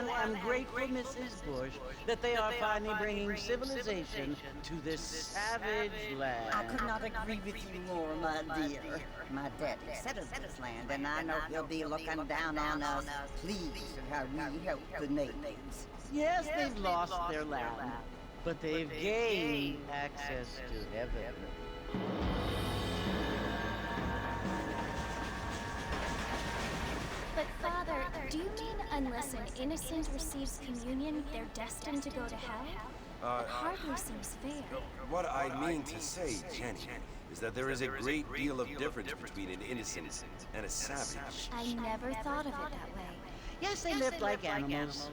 one am grateful, Mrs. Bush, that they are finally bringing civilization to this savage land. I could not agree with you more, my dear. My daddy settled this land, and I know he'll be looking down on us, pleased at how we help the natives. Yes, they've lost their land, but they've gained access to heaven. But Father, do you mean unless an innocent receives communion, they're destined to go to hell? That hardly seems fair. What I mean to say, Jenny, is that there is a great deal of difference between an innocent and a savage. I never thought of it that way. Yes, they lived like animals,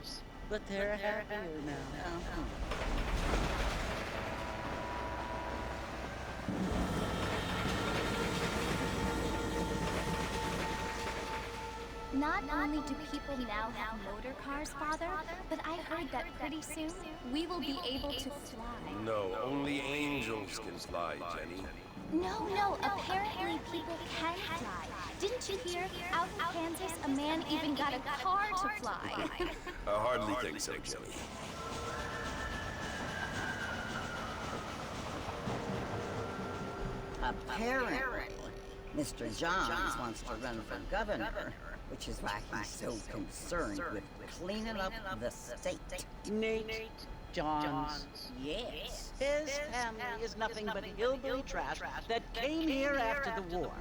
but they're happier now. Not only do people now have motor cars, Father, but I heard that pretty soon we will be able to fly. No, only angels can fly, Jenny. No, apparently people can fly. Didn't you hear? Out in Kansas, a man even got a car to fly. I hardly think so, Jenny. Apparently, Mr. Johns wants to run for governor, which is why he's so concerned with cleaning up the state. Nate Johns. Yes. His family is nothing but hillbilly trash that came here after the war.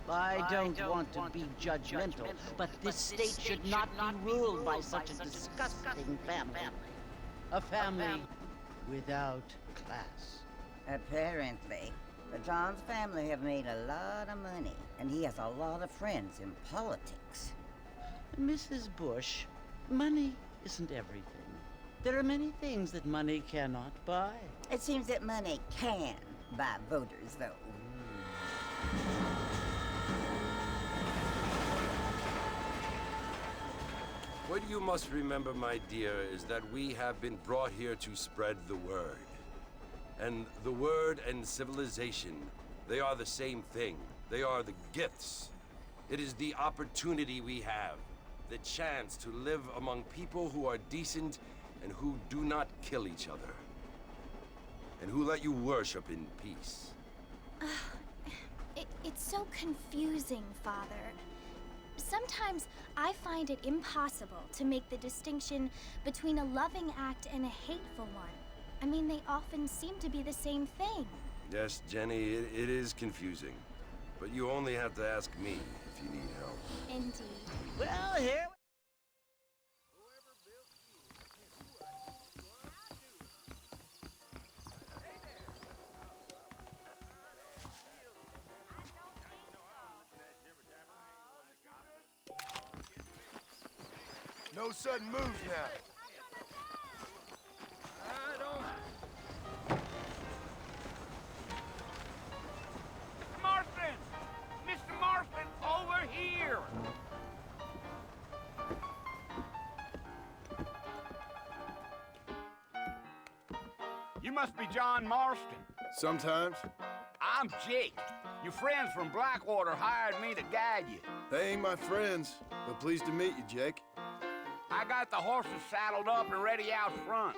I don't want to be judgmental, but this state should not be ruled by such a disgusting family. A family without class. Apparently, the Johns family have made a lot of money, and he has a lot of friends in politics. Mrs. Bush, money isn't everything. There are many things that money cannot buy. It seems that money can buy voters, though. What you must remember, my dear, is that we have been brought here to spread the word. And the word and civilization, they are the same thing. They are the gifts. It is the opportunity we have, the chance to live among people who are decent and who do not kill each other, and who let you worship in peace. It's so confusing, Father. Sometimes I find it impossible to make the distinction between a loving act and a hateful one. I mean, they often seem to be the same thing. Yes, Jenny, it is confusing. But you only have to ask me if you need help. Indeed. Well, here No sudden moves now. Marston! Mr. Marston, over here! You must be John Marston. Sometimes. I'm Jake. Your friends from Blackwater hired me to guide you. They ain't my friends, but pleased to meet you, Jake. I got the horses saddled up and ready out front.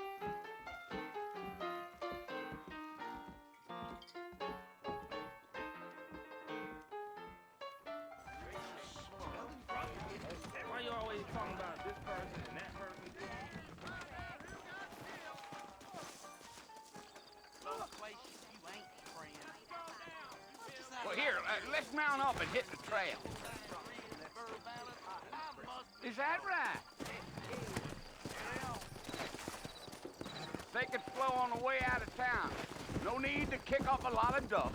Why you always talking about this person and that person? Well, here, let's mount up and hit the trail. Is that right? Take it slow on the way out of town. No need to kick up a lot of dust.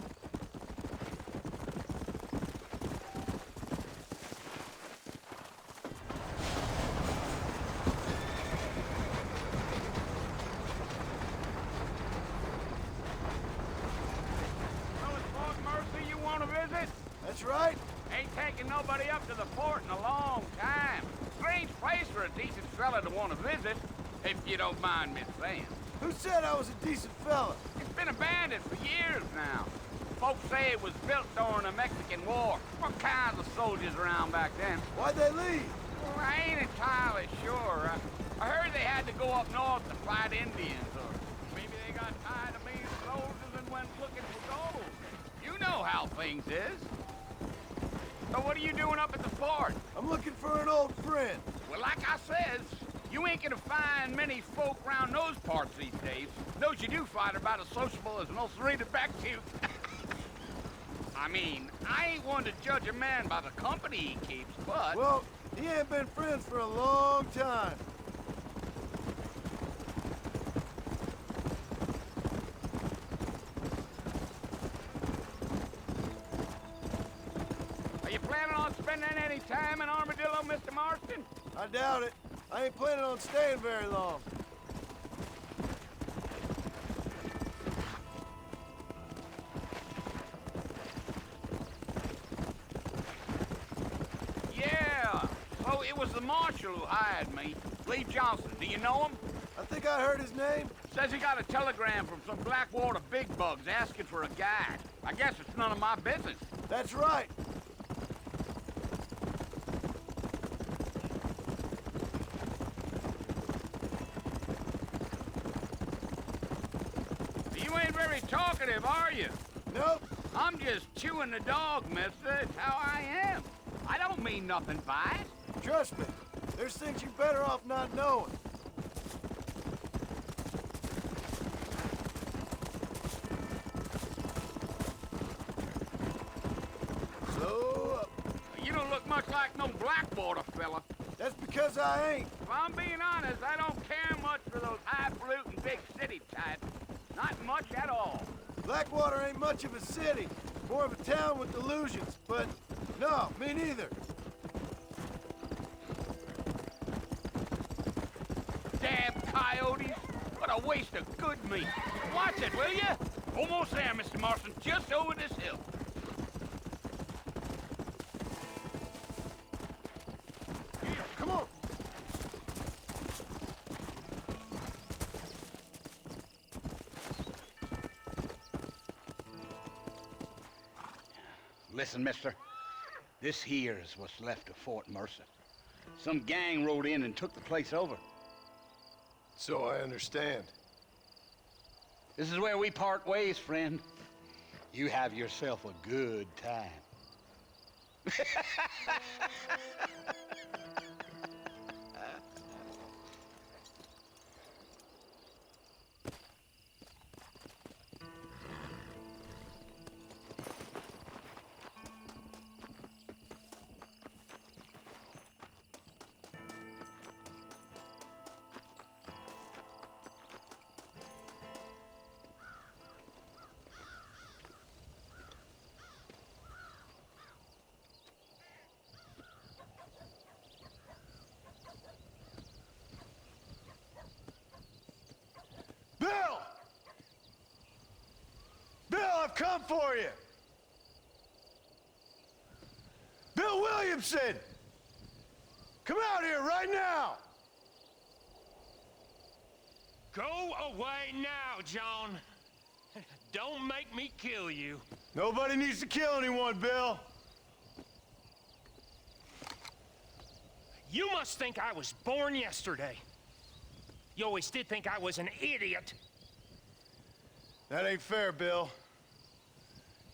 Well, it's Fort Mercy you want to visit? That's right. Ain't taking nobody up to the fort in a long time. Strange place for a decent fella to want to visit, if you don't mind me saying. Who said I was a decent fella? It's been abandoned for years now. Folks say it was built during the Mexican War. What kinds of soldiers around back then? Why'd they leave? Well, I ain't entirely sure. I heard they had to go up north to fight Indians, or maybe they got tired of being soldiers and went looking for gold. You know how things is. So what are you doing up at the fort? I'm looking for an old friend. Well, like I says, you ain't gonna find many folk round those parts these days. Those you do find are about as sociable as an ulcerated back tooth. I mean, I ain't one to judge a man by the company he keeps, but... Well, he ain't been friends for a long time. Are you planning on spending any time in Armadillo, Mr. Marston? I doubt it. I ain't planning on staying very long. Yeah. So it was the marshal who hired me. Lee Johnson. Do you know him? I think I heard his name. Says he got a telegram from some Blackwater big bugs asking for a guide. I guess it's none of my business. That's right. You ain't very talkative, are you? Nope. I'm just chewing the dog, mister. It's how I am. I don't mean nothing by it. Trust me. There's things you better off not knowing. So, You don't look much like no Blackwater fella. that's because I ain't. If I'm being honest, I don't care much for those highfalutin big city types. Not much at all. Blackwater ain't much of a city. More of a town with delusions. But, no, me neither. Damn coyotes! What a waste of good meat. Watch it, will you? Almost there, Mr. Marston. Just over this hill. Here, come on. Listen, mister. This here is what's left of Fort Mercer. Some gang rode in and took the place over. So I understand. This is where we part ways, friend. You have yourself a good time. Bill! Bill, I've come for you! Bill Williamson! Come out here right now! Go away now, John. Don't make me kill you. Nobody needs to kill anyone, Bill. You must think I was born yesterday. You always did think I was an idiot. That ain't fair, Bill.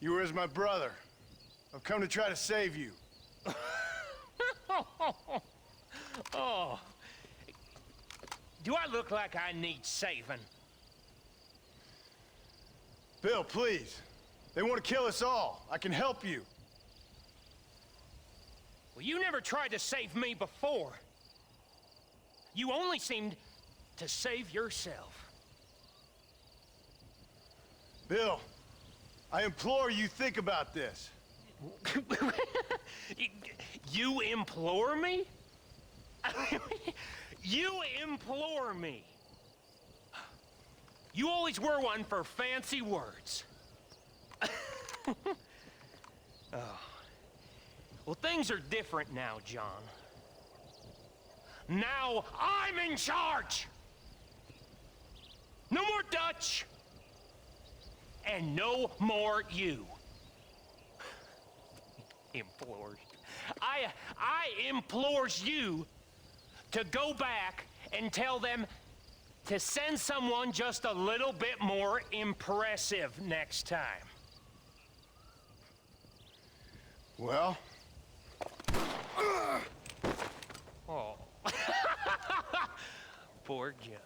You were as my brother. I've come to try to save you. Oh. Do I look like I need saving? Bill, please. They want to kill us all. I can help you. Well, you never tried to save me before. You only seemed to save yourself. Bill, I implore you think about this. You implore me? You implore me? You always were one for fancy words. Oh. Well, things are different now, John. Now I'm in charge! No more Dutch! And no more you. Implores. I implores you to go back and tell them to send someone just a little bit more impressive next time. Well? Oh. Poor John.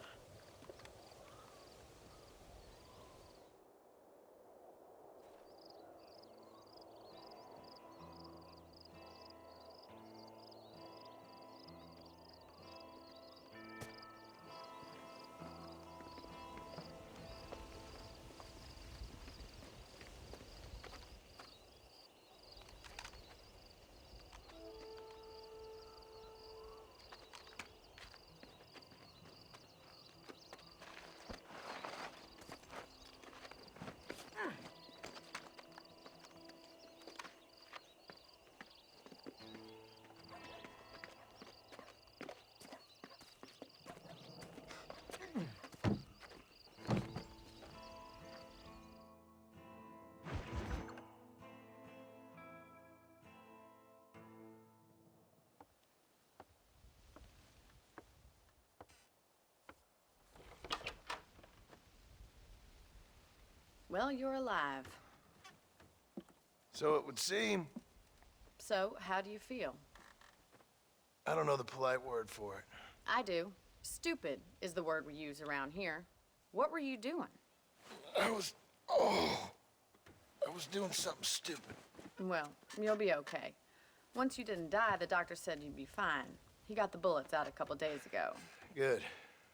Well, you're alive. So it would seem. So, how do you feel? I don't know the polite word for it. I do. Stupid is the word we use around here. What were you doing? I was doing something stupid. Well, you'll be okay. Once you didn't die, the doctor said you'd be fine. He got the bullets out a couple days ago. Good.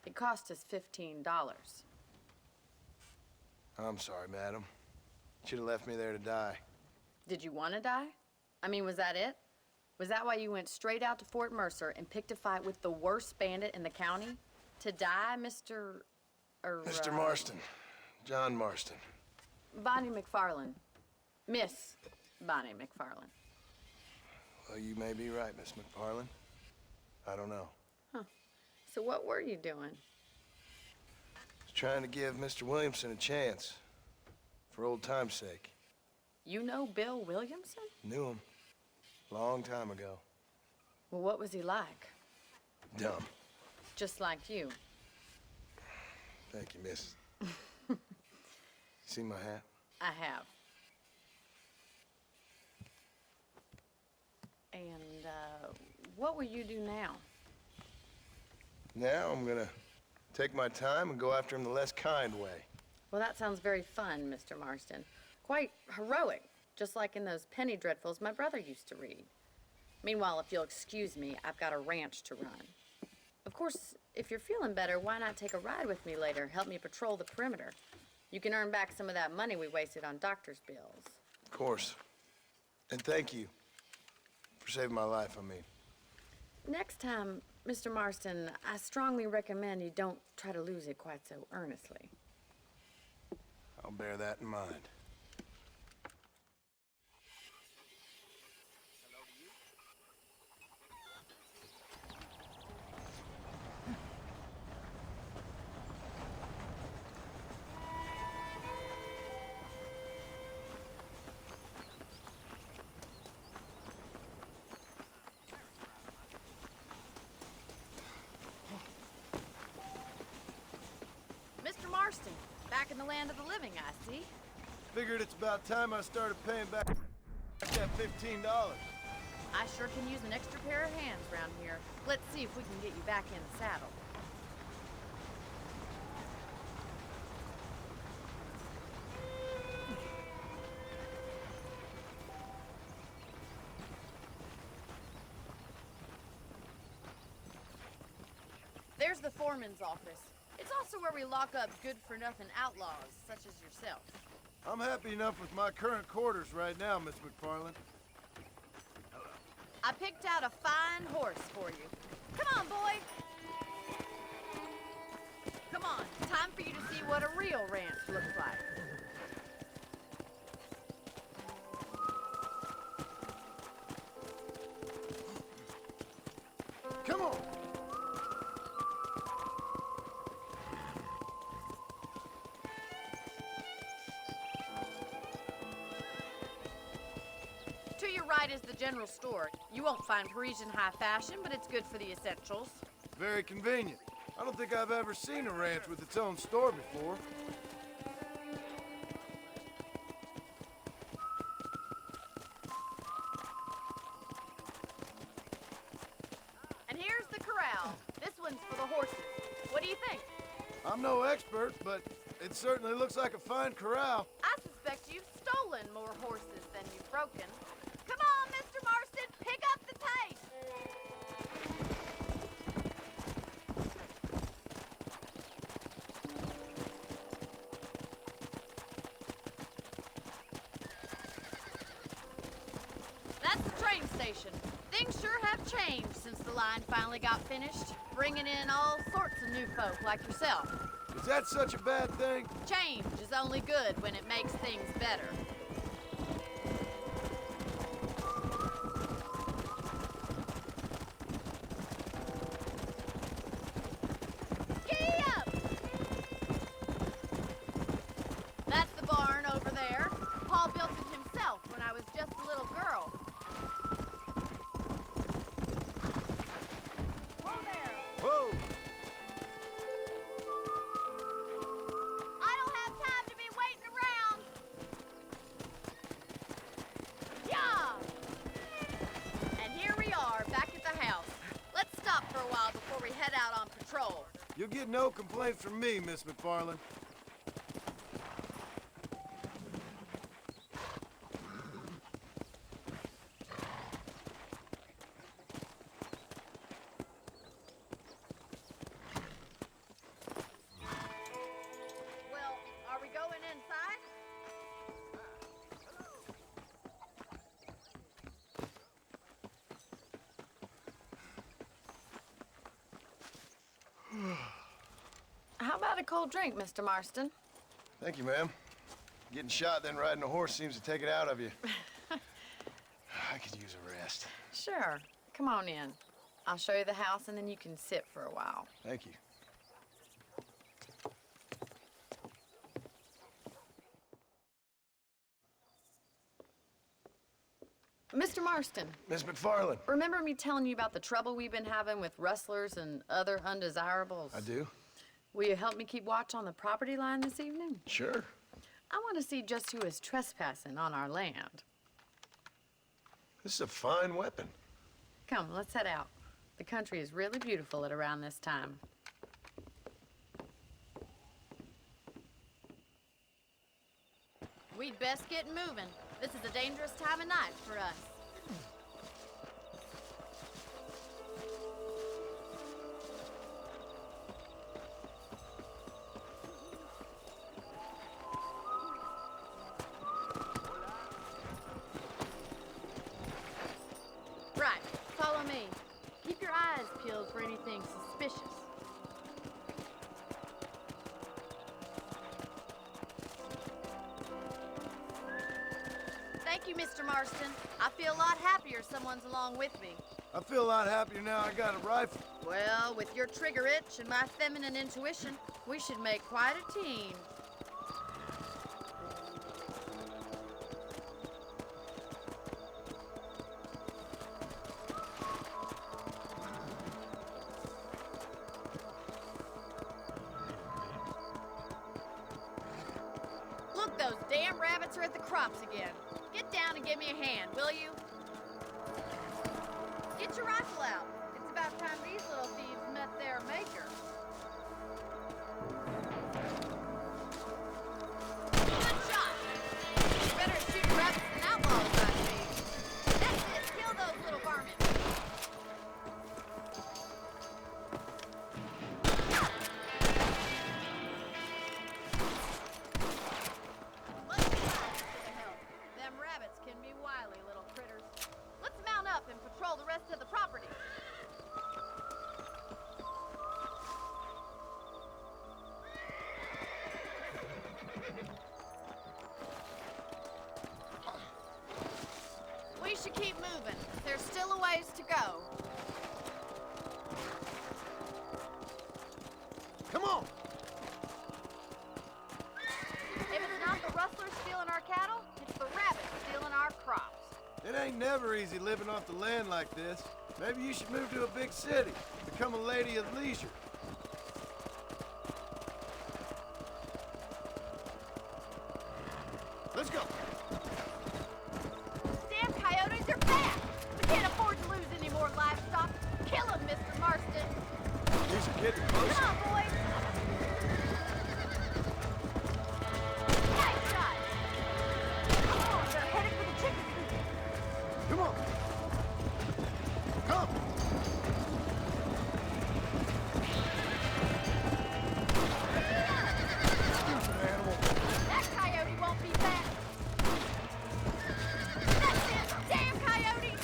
It cost us $15. I'm sorry, madam. Should have left me there to die. Did you want to die? I mean, was that it? Was that why you went straight out to Fort Mercer and picked a fight with the worst bandit in the county? To die, Mr. Mr. Marston. John Marston. Bonnie McFarland. Miss Bonnie McFarland. Well, you may be right, Miss McFarland. I don't know. So what were you doing? Just trying to give Mr. Williamson a chance. For old time's sake. You know Bill Williamson? Knew him. Long time ago. Well, what was he like? Dumb. Just like you. Thank you, miss. See my hat? I have. And, what will you do now? Now I'm gonna take my time and go after him the less kind way. Well, that sounds very fun, Mr. Marston. Quite heroic, just like in those penny dreadfuls my brother used to read. Meanwhile, if you'll excuse me, I've got a ranch to run. Of course, if you're feeling better, why not take a ride with me later? Help me patrol the perimeter. You can earn back some of that money we wasted on doctor's bills. Of course. And thank you for saving my life, I mean. Next time, Mr. Marston, I strongly recommend you don't try to lose it quite so earnestly. I'll bear that in mind. Mr. Marston, back in the land of the living, I see. Figured it's about time I started paying back that $15. I sure can use an extra pair of hands around here. Let's see if we can get you back in the saddle. There's the foreman's office. It's also where we lock up good-for-nothing outlaws, such as yourself. I'm happy enough with my current quarters right now, Miss McFarland. I picked out a fine horse for you. Come on, boy! Come on, time for you to see what a real ranch looks like. Come on! To your your right is the general store. You won't find Parisian high fashion, but it's good for the essentials. Very convenient. I don't think I've ever seen a ranch with its own store before. And here's the corral. This one's for the horses. What do you think? I'm no expert, but it certainly looks like a fine corral. I suspect you've stolen more horses than you've broken. Come on, Mr. Marston, pick up the pace! That's the train station. Things sure have changed since the line finally got finished, bringing in all sorts of new folk like yourself. Is that such a bad thing? Change is only good when it makes things better. Giddy up! That's the barn over there. Paul built it himself when I was just a little girl. Whoa there! Whoa! I don't have time to be waiting around. Yeah! And here we are, back at the house. Let's stop for a while before we head out on patrol. You'll get no complaints from me, Miss McFarland. Well, are we going inside? How about a cold drink, Mr. Marston? Thank you, ma'am. Getting shot, then riding a horse seems to take it out of you. I could use a rest. Sure. Come on in. I'll show you the house, and then you can sit for a while. Thank you. Mr. Marston, Miss McFarland. remember me telling you about the trouble we've been having with rustlers and other undesirables? I do? Will you help me keep watch on the property line this evening? Sure. I want to see just who is trespassing on our land. This is a fine weapon. Come, let's head out. The country is really beautiful at around this time. We'd best get moving. This is a dangerous time of night for us. Right, follow me. Keep your eyes peeled for anything suspicious. Thank you, Mr. Marston. I feel a lot happier someone's along with me. I feel a lot happier now I got a rifle. Well, with your trigger itch and my feminine intuition, we should make quite a team. Look, those damn rabbits are at the crops again. Get down and give me a hand, will you? Get your rifle out. It's about time these little thieves met their maker. Good shot! Better at shooting rabbits than outlaws, I see. That's it. Kill those little varmints. Much obliged for the help. Them rabbits can be wily little critters. Let's mount up and patrol the rest of the property. We should keep moving. There's still a ways to go. Come on! If it's not the rustlers stealing our cattle, it's the rabbits stealing our crops. It ain't never easy living off the land like this. Maybe you should move to a big city, become a lady of leisure. Let's go. Damn coyotes are back! We can't afford to lose any more livestock. Kill them, Mr. Marston. These are getting close. Come on, boys. Nice shot. Oh, they're headed for the chicken coop. Come on. Come. Stupid animal. That coyote won't be back. That's it! Damn coyote!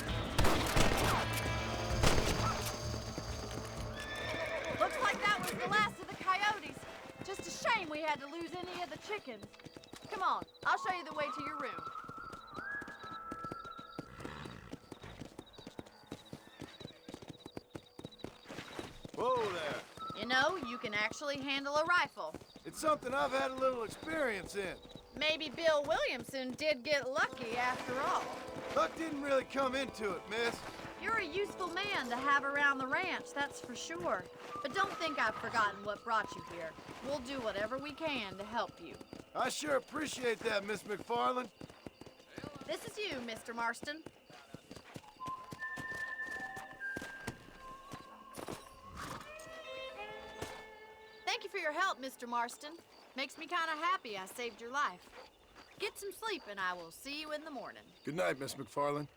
Looks like that was the last of the coyotes. Just a shame we had to lose any of the chickens. Come on, I'll show you the way to your room. Whoa there. You know, you can actually handle a rifle. It's something I've had a little experience in. Maybe Bill Williamson did get lucky after all. Luck didn't really come into it, miss. You're a useful man to have around the ranch, that's for sure. But don't think I've forgotten what brought you here. We'll do whatever we can to help you. I sure appreciate that, Miss McFarland. This is you, Mr. Marston. Thank you for your help, Mr. Marston. Makes me kind of happy I saved your life. Get some sleep and I will see you in the morning. Good night, Miss McFarland.